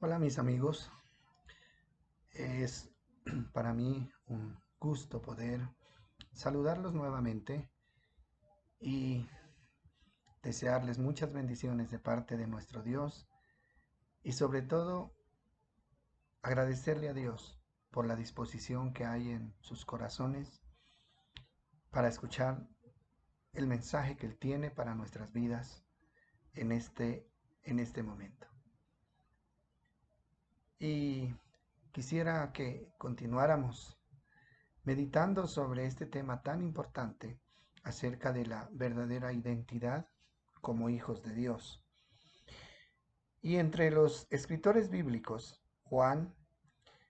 Hola mis amigos, es para mí un gusto poder saludarlos nuevamente y desearles muchas bendiciones de parte de nuestro Dios y sobre todo agradecerle a Dios por la disposición que hay en sus corazones para escuchar el mensaje que Él tiene para nuestras vidas en este momento. Y quisiera que continuáramos meditando sobre este tema tan importante acerca de la verdadera identidad como hijos de Dios. Y entre los escritores bíblicos, Juan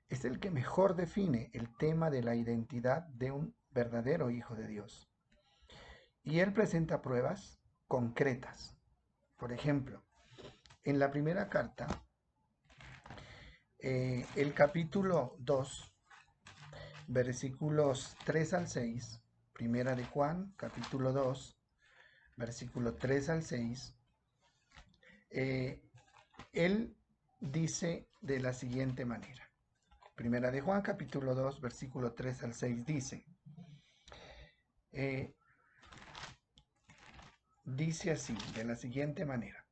es el que mejor define el tema de la identidad de un verdadero hijo de Dios. Y él presenta pruebas concretas. Por ejemplo, en la primera carta, el capítulo 2, versículos 3 al 6, primera de Juan, capítulo 2, versículo 3 al 6, eh, él dice de la siguiente manera. Primera de Juan, capítulo 2, versículo 3 al 6 eh, dice así, de la siguiente manera.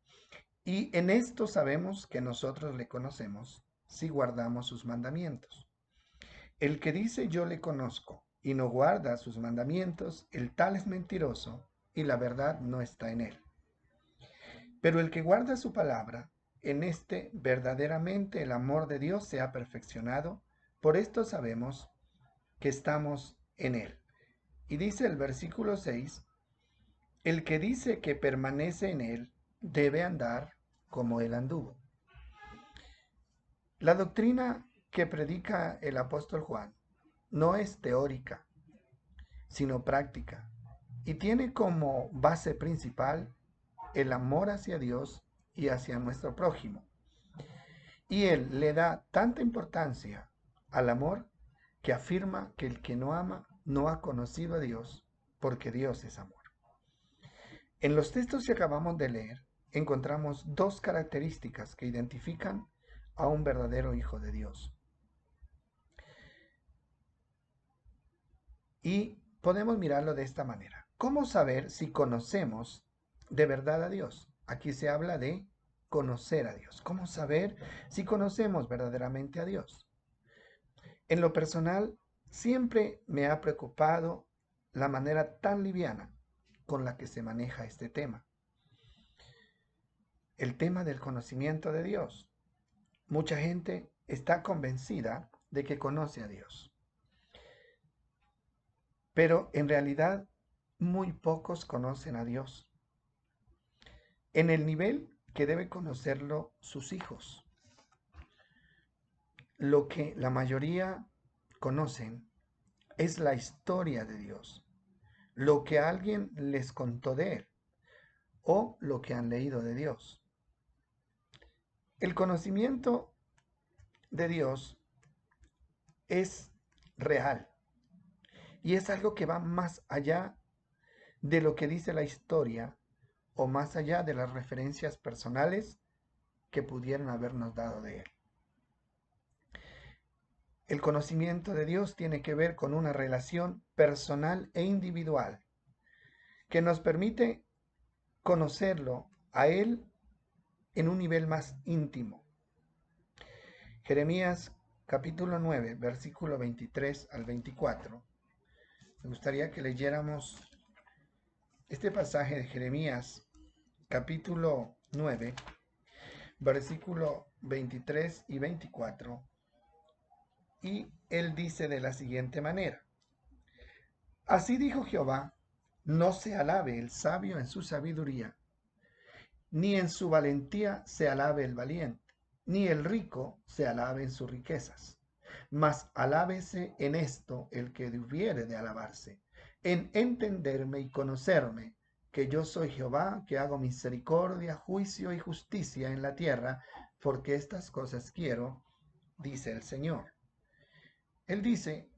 Y en esto sabemos que nosotros le conocemos si guardamos sus mandamientos. El que dice yo le conozco y no guarda sus mandamientos, el tal es mentiroso y la verdad no está en él. Pero el que guarda su palabra, en este verdaderamente el amor de Dios se ha perfeccionado. Por esto sabemos que estamos en él. Y dice el versículo 6, el que dice que permanece en él debe andar como él anduvo. La doctrina que predica el apóstol Juan no es teórica, sino práctica, y tiene como base principal el amor hacia Dios y hacia nuestro prójimo. Y él le da tanta importancia al amor que afirma que el que no ama no ha conocido a Dios, porque Dios es amor. En los textos que acabamos de leer, encontramos dos características que identifican a un verdadero hijo de Dios. Y podemos mirarlo de esta manera. ¿Cómo saber si conocemos de verdad a Dios? Aquí se habla de conocer a Dios. ¿Cómo saber si conocemos verdaderamente a Dios? En lo personal, siempre me ha preocupado la manera tan liviana con la que se maneja este tema. El tema del conocimiento de Dios. Mucha gente está convencida de que conoce a Dios, pero en realidad muy pocos conocen a Dios en el nivel que debe conocerlo sus hijos. Lo que la mayoría conocen es la historia de Dios, lo que alguien les contó de Él o lo que han leído de Dios. El conocimiento de Dios es real y es algo que va más allá de lo que dice la historia o más allá de las referencias personales que pudieran habernos dado de Él. El conocimiento de Dios tiene que ver con una relación personal e individual que nos permite conocerlo a Él en un nivel más íntimo. Jeremías capítulo 9, versículo 23 al 24. Me gustaría que leyéramos este pasaje de Jeremías capítulo 9, versículo 23 y 24. Y él dice de la siguiente manera: así dijo Jehová, no se alabe el sabio en su sabiduría, ni en su valentía se alabe el valiente, ni el rico se alabe en sus riquezas. Mas alábese en esto el que hubiere de alabarse, en entenderme y conocerme, que yo soy Jehová, que hago misericordia, juicio y justicia en la tierra, porque estas cosas quiero, dice el Señor. Él dice,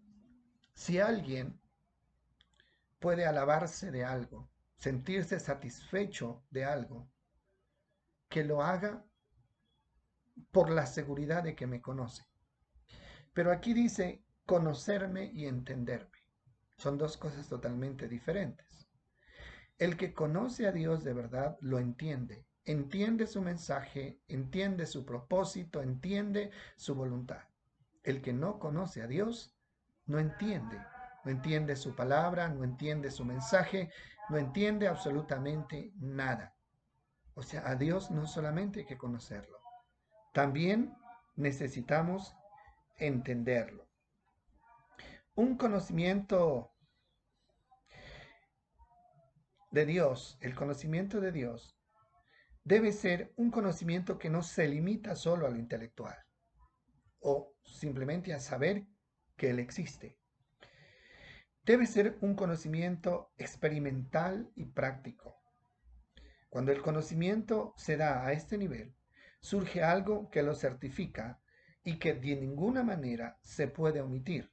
si alguien puede alabarse de algo, sentirse satisfecho de algo, que lo haga por la seguridad de que me conoce. Pero aquí dice conocerme y entenderme. Son dos cosas totalmente diferentes. El que conoce a Dios de verdad lo entiende. Entiende su mensaje, entiende su propósito, entiende su voluntad. El que no conoce a Dios no entiende. No entiende su palabra, no entiende su mensaje, no entiende absolutamente nada. O sea, a Dios no solamente hay que conocerlo, también necesitamos entenderlo. Un conocimiento de Dios, el conocimiento de Dios, debe ser un conocimiento que no se limita solo a lo intelectual o simplemente a saber que Él existe. Debe ser un conocimiento experimental y práctico. Cuando el conocimiento se da a este nivel, surge algo que lo certifica y que de ninguna manera se puede omitir,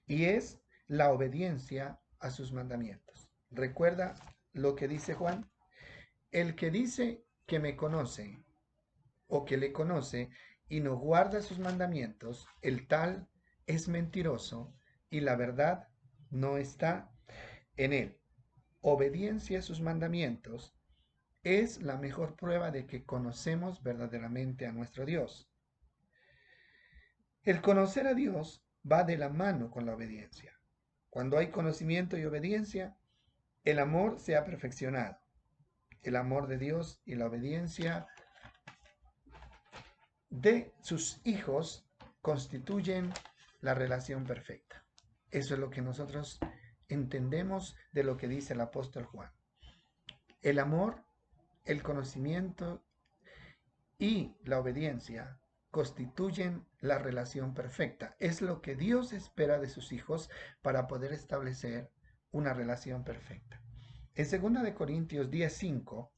y es la obediencia a sus mandamientos. Recuerda lo que dice Juan: el que dice que me conoce o que le conoce y no guarda sus mandamientos, el tal es mentiroso y la verdad no está en él. Obediencia a sus mandamientos es la mejor prueba de que conocemos verdaderamente a nuestro Dios. El conocer a Dios va de la mano con la obediencia. Cuando hay conocimiento y obediencia, el amor se ha perfeccionado. El amor de Dios y la obediencia de sus hijos constituyen la relación perfecta. Eso es lo que nosotros entendemos de lo que dice el apóstol Juan. El amor, el conocimiento y la obediencia constituyen la relación perfecta. Es lo que Dios espera de sus hijos para poder establecer una relación perfecta. En 2 Corintios 10:5,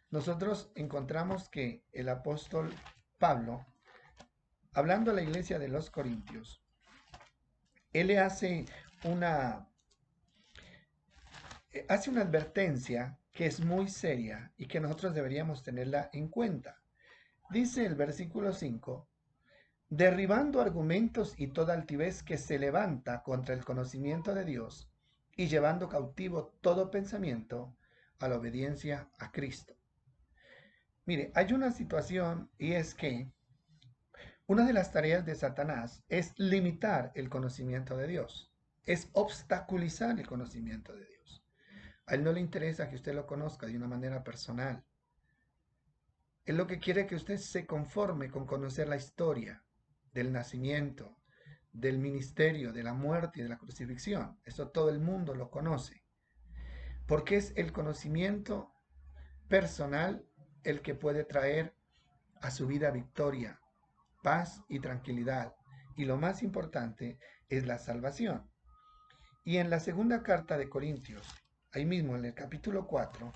nosotros encontramos que el apóstol Pablo, hablando a la iglesia de los Corintios, él le hace una advertencia que es muy seria y que nosotros deberíamos tenerla en cuenta. Dice el versículo 5: derribando argumentos y toda altivez que se levanta contra el conocimiento de Dios y llevando cautivo todo pensamiento a la obediencia a Cristo. Mire, hay una situación, y es que una de las tareas de Satanás es limitar el conocimiento de Dios, es obstaculizar el conocimiento de Dios. A él no le interesa que usted lo conozca de una manera personal. Él lo que quiere es que usted se conforme con conocer la historia del nacimiento, del ministerio, de la muerte y de la crucifixión. Eso todo el mundo lo conoce, porque es el conocimiento personal el que puede traer a su vida victoria, paz y tranquilidad. Y lo más importante es la salvación. Y en la segunda carta de Corintios, ahí mismo en el capítulo 4,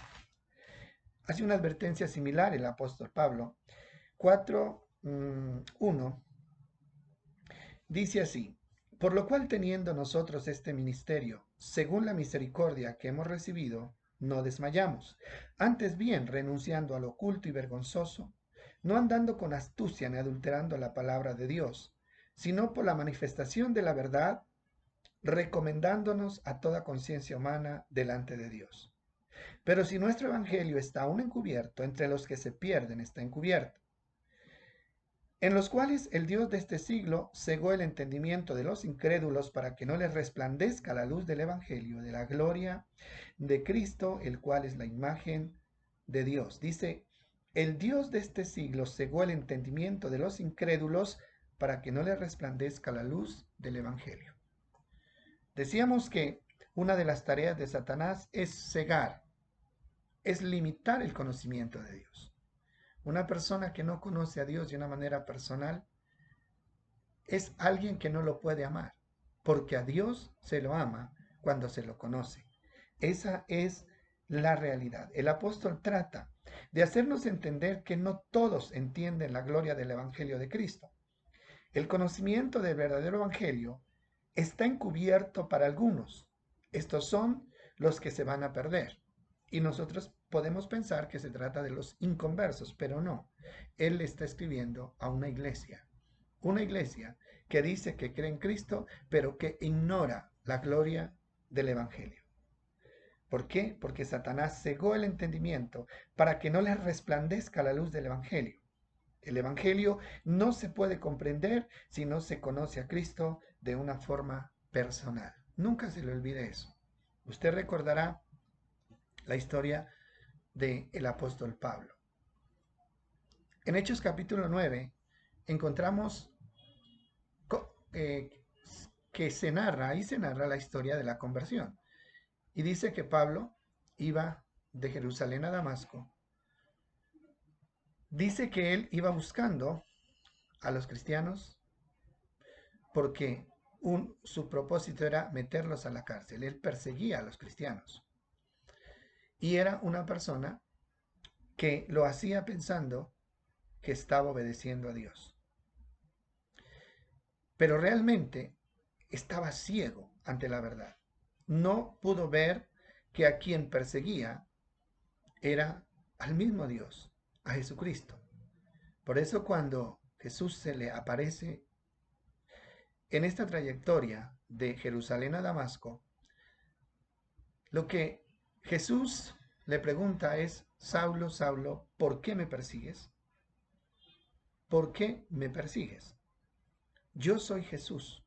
hace una advertencia similar el apóstol Pablo. 4:1 dice así: por lo cual, teniendo nosotros este ministerio, según la misericordia que hemos recibido, no desmayamos. Antes bien, renunciando al oculto y vergonzoso, no andando con astucia ni adulterando la palabra de Dios, sino por la manifestación de la verdad, recomendándonos a toda conciencia humana delante de Dios. Pero si nuestro evangelio está aún encubierto, entre los que se pierden está encubierto, en los cuales el Dios de este siglo cegó el entendimiento de los incrédulos para que no les resplandezca la luz del evangelio de la gloria de Cristo, el cual es la imagen de Dios. Dice, el Dios de este siglo cegó el entendimiento de los incrédulos para que no les resplandezca la luz del evangelio. Decíamos que una de las tareas de Satanás es cegar, es limitar el conocimiento de Dios. Una persona que no conoce a Dios de una manera personal es alguien que no lo puede amar, porque a Dios se lo ama cuando se lo conoce. Esa es la realidad. El apóstol trata de hacernos entender que no todos entienden la gloria del Evangelio de Cristo. El conocimiento del verdadero Evangelio está encubierto para algunos. Estos son los que se van a perder. Y nosotros podemos pensar que se trata de los inconversos, pero no. Él le está escribiendo a una iglesia que dice que cree en Cristo, pero que ignora la gloria del Evangelio. ¿Por qué? Porque Satanás cegó el entendimiento para que no les resplandezca la luz del Evangelio. El Evangelio no se puede comprender si no se conoce a Cristo de una forma personal. Nunca se le olvide eso. Usted recordará la historia del apóstol Pablo. En Hechos capítulo 9 encontramos que ahí se narra la historia de la conversión. Y dice que Pablo iba de Jerusalén a Damasco. Dice que él iba buscando a los cristianos porque su propósito era meterlos a la cárcel. Él perseguía a los cristianos. Y era una persona que lo hacía pensando que estaba obedeciendo a Dios. Pero realmente estaba ciego ante la verdad. No pudo ver que a quien perseguía era al mismo Dios, a Jesucristo. Por eso cuando Jesús se le aparece en esta trayectoria de Jerusalén a Damasco, lo que Jesús le pregunta es: Saulo, Saulo, ¿por qué me persigues? ¿Por qué me persigues? Yo soy Jesús,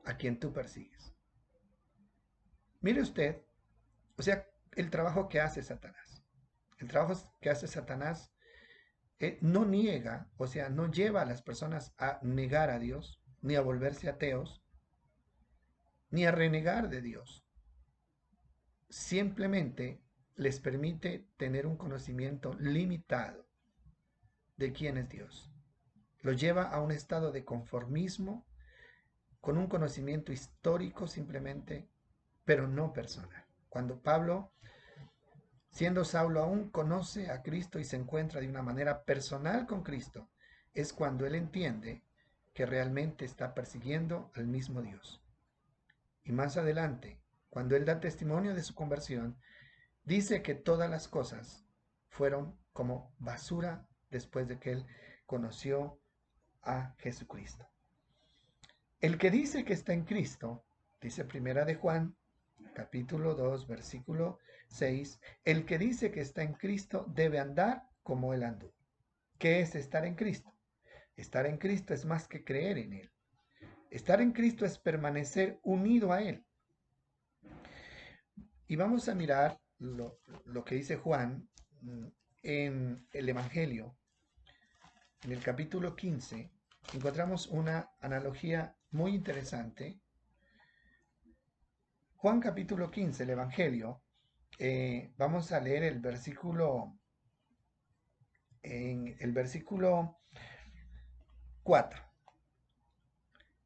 a quien tú persigues. Mire usted, o sea, el trabajo que hace Satanás. El trabajo que hace Satanás no niega, o sea, no lleva a las personas a negar a Dios, ni a volverse ateos, ni a renegar de Dios. Simplemente les permite tener un conocimiento limitado de quién es Dios. Los lleva a un estado de conformismo, con un conocimiento histórico simplemente, pero no personal. Cuando Pablo, siendo Saulo, aún conoce a Cristo y se encuentra de una manera personal con Cristo, es cuando él entiende que realmente está persiguiendo al mismo Dios. Y más adelante, cuando él da testimonio de su conversión, dice que todas las cosas fueron como basura después de que él conoció a Jesucristo. El que dice que está en Cristo, dice Primera de Juan, capítulo 2, versículo 6, el que dice que está en Cristo debe andar como él andó. ¿Qué es estar en Cristo? Estar en Cristo es más que creer en él. Estar en Cristo es permanecer unido a él. Y vamos a mirar lo que dice Juan en el Evangelio. En el capítulo 15 encontramos una analogía muy interesante. Juan capítulo 15, el Evangelio, vamos a leer el versículo, en el versículo 4.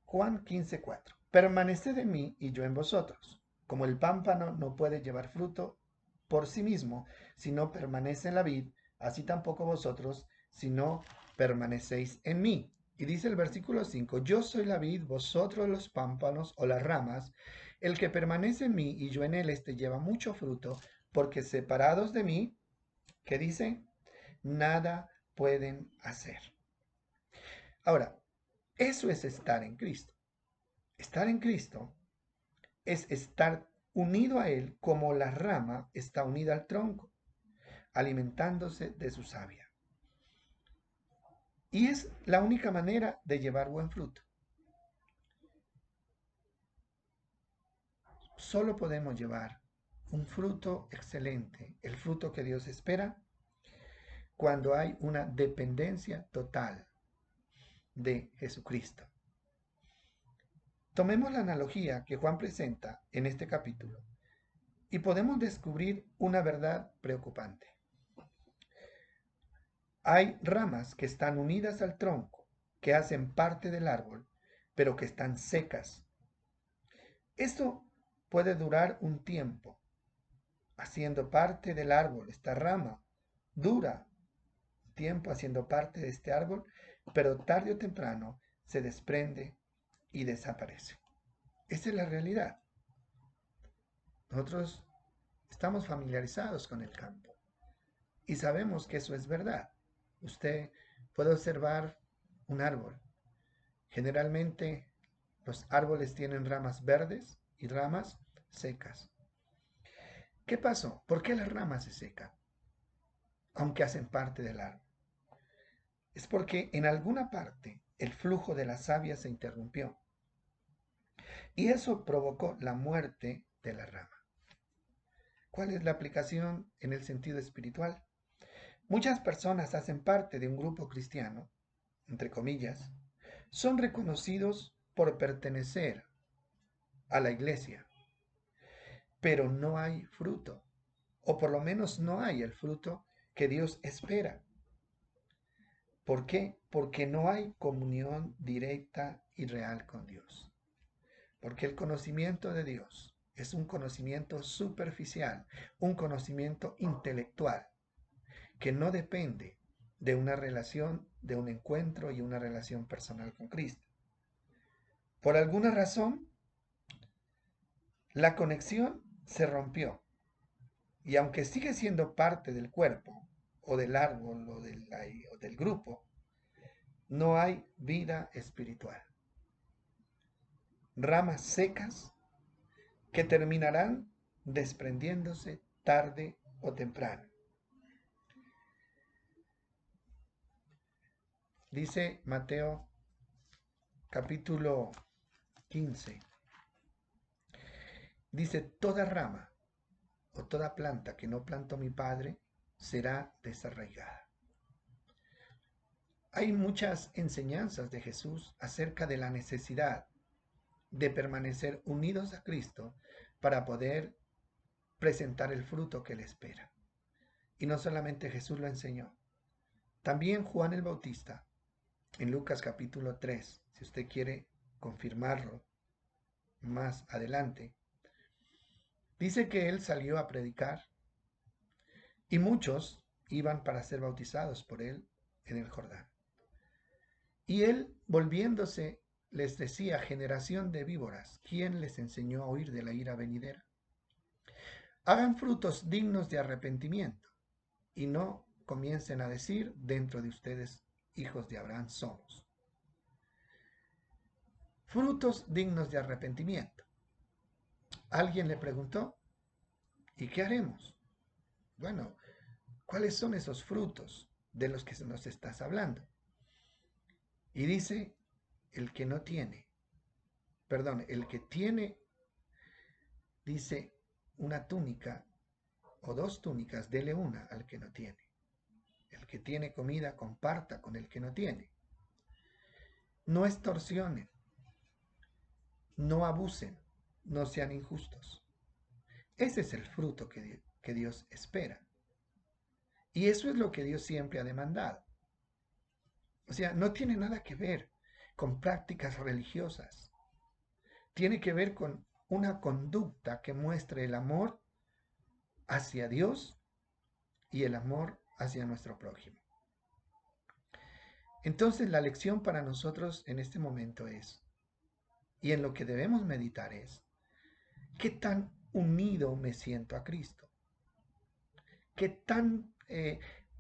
Juan 15, 4. Permaneced en mí y yo en vosotros. Como el pámpano no puede llevar fruto por sí mismo si no permanece en la vid, así tampoco vosotros si no permanecéis en mí. Y dice el versículo 5, yo soy la vid, vosotros los pámpanos o las ramas. El que permanece en mí y yo en él, este lleva mucho fruto, porque separados de mí, ¿qué dice? Nada pueden hacer. Ahora, eso es estar en Cristo. Estar en Cristo es estar unido a Él como la rama está unida al tronco, alimentándose de su savia. Y es la única manera de llevar buen fruto. Solo podemos llevar un fruto excelente, el fruto que Dios espera, cuando hay una dependencia total de Jesucristo. Tomemos la analogía que Juan presenta en este capítulo y podemos descubrir una verdad preocupante. Hay ramas que están unidas al tronco, que hacen parte del árbol, pero que están secas. Esto puede durar un tiempo, haciendo parte del árbol. Esta rama dura tiempo haciendo parte de este árbol, pero tarde o temprano se desprende y desaparece. Esa es la realidad. Nosotros estamos familiarizados con el campo y sabemos que eso es verdad. Usted puede observar un árbol. Generalmente los árboles tienen ramas verdes y ramas secas. ¿Qué pasó? ¿Por qué las ramas se secan, aunque hacen parte del árbol? Es porque en alguna parte el flujo de la savia se interrumpió y eso provocó la muerte de la rama. ¿Cuál es la aplicación en el sentido espiritual? Muchas personas hacen parte de un grupo cristiano, entre comillas, son reconocidos por pertenecer a la iglesia, pero no hay fruto, o por lo menos no hay el fruto que Dios espera. ¿Por qué? Porque no hay comunión directa y real con Dios. Porque el conocimiento de Dios es un conocimiento superficial, un conocimiento intelectual, que no depende de una relación, de un encuentro y una relación personal con Cristo. Por alguna razón, la conexión se rompió y aunque sigue siendo parte del cuerpo o del árbol o del grupo, no hay vida espiritual. Ramas secas que terminarán desprendiéndose tarde o temprano. Dice Mateo capítulo 15. Dice, toda rama o toda planta que no plantó mi Padre será desarraigada. Hay muchas enseñanzas de Jesús acerca de la necesidad de permanecer unidos a Cristo para poder presentar el fruto que Él espera. Y no solamente Jesús lo enseñó, también Juan el Bautista, en Lucas capítulo 3, si usted quiere confirmarlo más adelante, dice que él salió a predicar y muchos iban para ser bautizados por él en el Jordán. Y él, volviéndose, les decía, generación de víboras, ¿quién les enseñó a huir de la ira venidera? Hagan frutos dignos de arrepentimiento y no comiencen a decir dentro de ustedes, hijos de Abraham somos. Frutos dignos de arrepentimiento. Alguien le preguntó, ¿y qué haremos? Bueno, ¿cuáles son esos frutos de los que nos estás hablando? Y dice, el que no tiene, perdón, el que tiene, dice, una túnica o dos túnicas, dele una al que no tiene. El que tiene comida, comparta con el que no tiene. No extorsionen, no abusen, no sean injustos. Ese es el fruto que Dios espera. Y eso es lo que Dios siempre ha demandado. O sea, no tiene nada que ver con prácticas religiosas. Tiene que ver con una conducta que muestre el amor hacia Dios y el amor hacia nuestro prójimo. Entonces la lección para nosotros en este momento es, y en lo que debemos meditar es, ¿qué tan unido me siento a Cristo? ¿Qué tan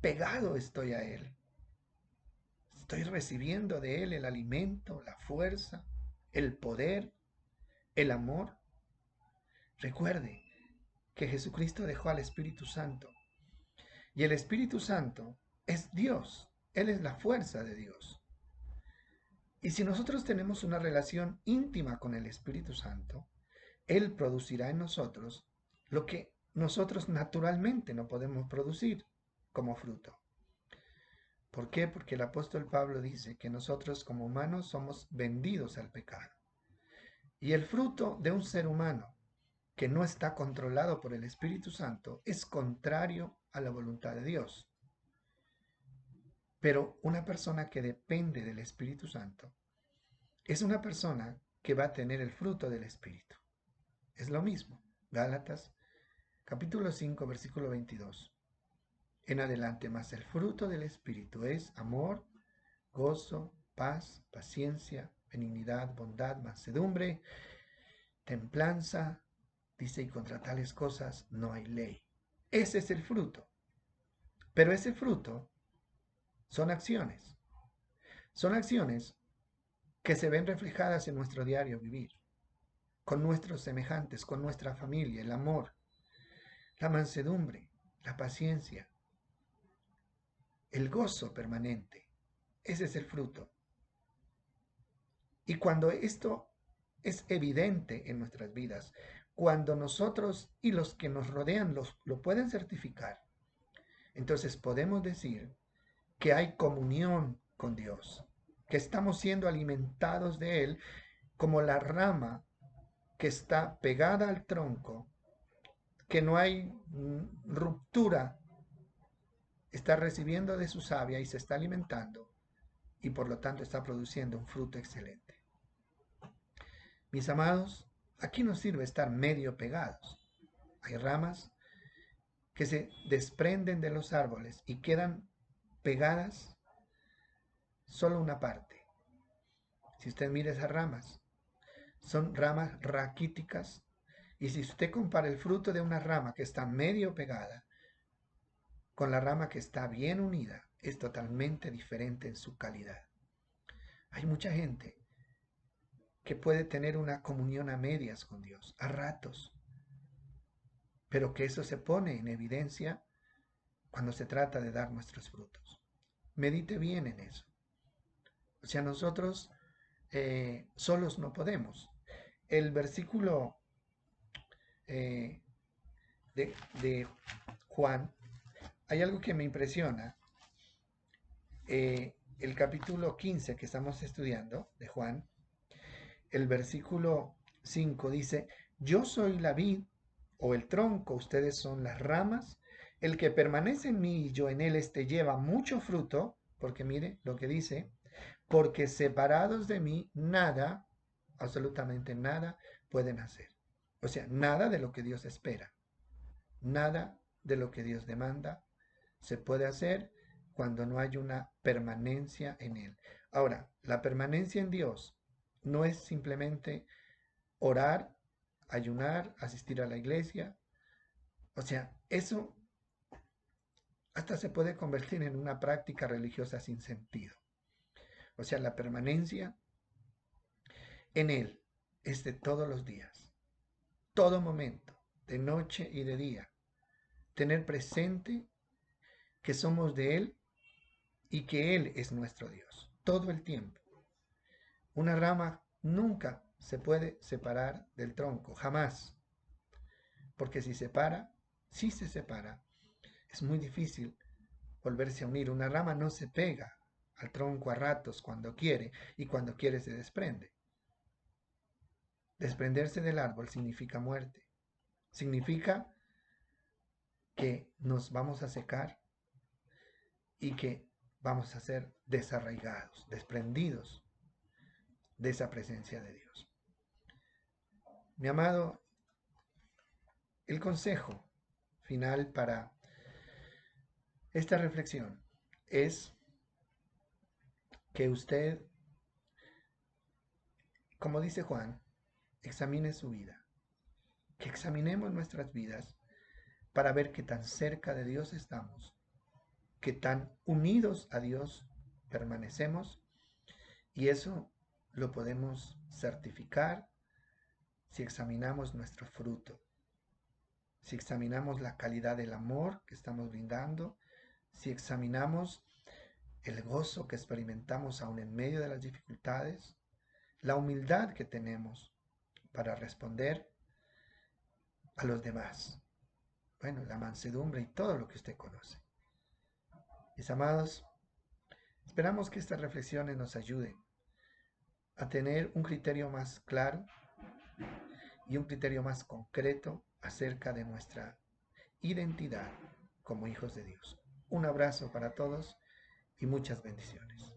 pegado estoy a Él? ¿Estoy recibiendo de Él el alimento, la fuerza, el poder, el amor? Recuerde que Jesucristo dejó al Espíritu Santo y el Espíritu Santo es Dios, Él es la fuerza de Dios. Y si nosotros tenemos una relación íntima con el Espíritu Santo, Él producirá en nosotros lo que nosotros naturalmente no podemos producir como fruto. ¿Por qué? Porque el apóstol Pablo dice que nosotros como humanos somos vendidos al pecado. Y el fruto de un ser humano que no está controlado por el Espíritu Santo es contrario a la voluntad de Dios. Pero una persona que depende del Espíritu Santo es una persona que va a tener el fruto del Espíritu. Es lo mismo. Gálatas capítulo 5 versículo 22. En adelante, más el fruto del Espíritu es amor, gozo, paz, paciencia, benignidad, bondad, mansedumbre, templanza. Dice, y contra tales cosas no hay ley. Ese es el fruto. Pero ese fruto son acciones. Son acciones que se ven reflejadas en nuestro diario vivir, con nuestros semejantes, con nuestra familia, el amor, la mansedumbre, la paciencia, el gozo permanente. Ese es el fruto. Y cuando esto es evidente en nuestras vidas, cuando nosotros y los que nos rodean lo pueden certificar, entonces podemos decir que hay comunión con Dios, que estamos siendo alimentados de Él como la rama que está pegada al tronco, que no hay ruptura, está recibiendo de su savia y se está alimentando y por lo tanto está produciendo un fruto excelente. Mis amados, aquí nos sirve estar medio pegados. Hay ramas que se desprenden de los árboles y quedan pegadas solo una parte. Si usted mira esas ramas, son ramas raquíticas, y si usted compara el fruto de una rama que está medio pegada con la rama que está bien unida, es totalmente diferente en su calidad. Hay mucha gente que puede tener una comunión a medias con Dios, a ratos, pero que eso se pone en evidencia cuando se trata de dar nuestros frutos. Medite bien en eso. O sea, nosotros solos no podemos. El versículo eh, de Juan, hay algo que me impresiona. El capítulo 15 que estamos estudiando de Juan, el versículo 5 dice, yo soy la vid o el tronco, ustedes son las ramas, el que permanece en mí y yo en él, lleva mucho fruto, porque mire lo que dice, porque separados de mí nada, absolutamente nada pueden hacer. O sea, nada de lo que Dios espera, nada de lo que Dios demanda se puede hacer cuando no hay una permanencia en Él. Ahora, la permanencia en Dios no es simplemente orar, ayunar, asistir a la iglesia. O sea, eso hasta se puede convertir en una práctica religiosa sin sentido. O sea, la permanencia en Él es de todos los días, todo momento, de noche y de día. Tener presente que somos de Él y que Él es nuestro Dios, todo el tiempo. Una rama nunca se puede separar del tronco, jamás. Porque si se separa, es muy difícil volverse a unir. Una rama no se pega al tronco a ratos cuando quiere y cuando quiere se desprende. Desprenderse del árbol significa muerte. Significa que nos vamos a secar y que vamos a ser desarraigados, desprendidos de esa presencia de Dios. Mi amado, el consejo final para esta reflexión es que usted, como dice Juan, examine su vida, que examinemos nuestras vidas para ver qué tan cerca de Dios estamos, qué tan unidos a Dios permanecemos, y eso lo podemos certificar si examinamos nuestro fruto, si examinamos la calidad del amor que estamos brindando, si examinamos el gozo que experimentamos aún en medio de las dificultades, la humildad que tenemos para responder a los demás. Bueno, la mansedumbre y todo lo que usted conoce. Mis amados, esperamos que estas reflexiones nos ayuden a tener un criterio más claro y un criterio más concreto acerca de nuestra identidad como hijos de Dios. Un abrazo para todos y muchas bendiciones.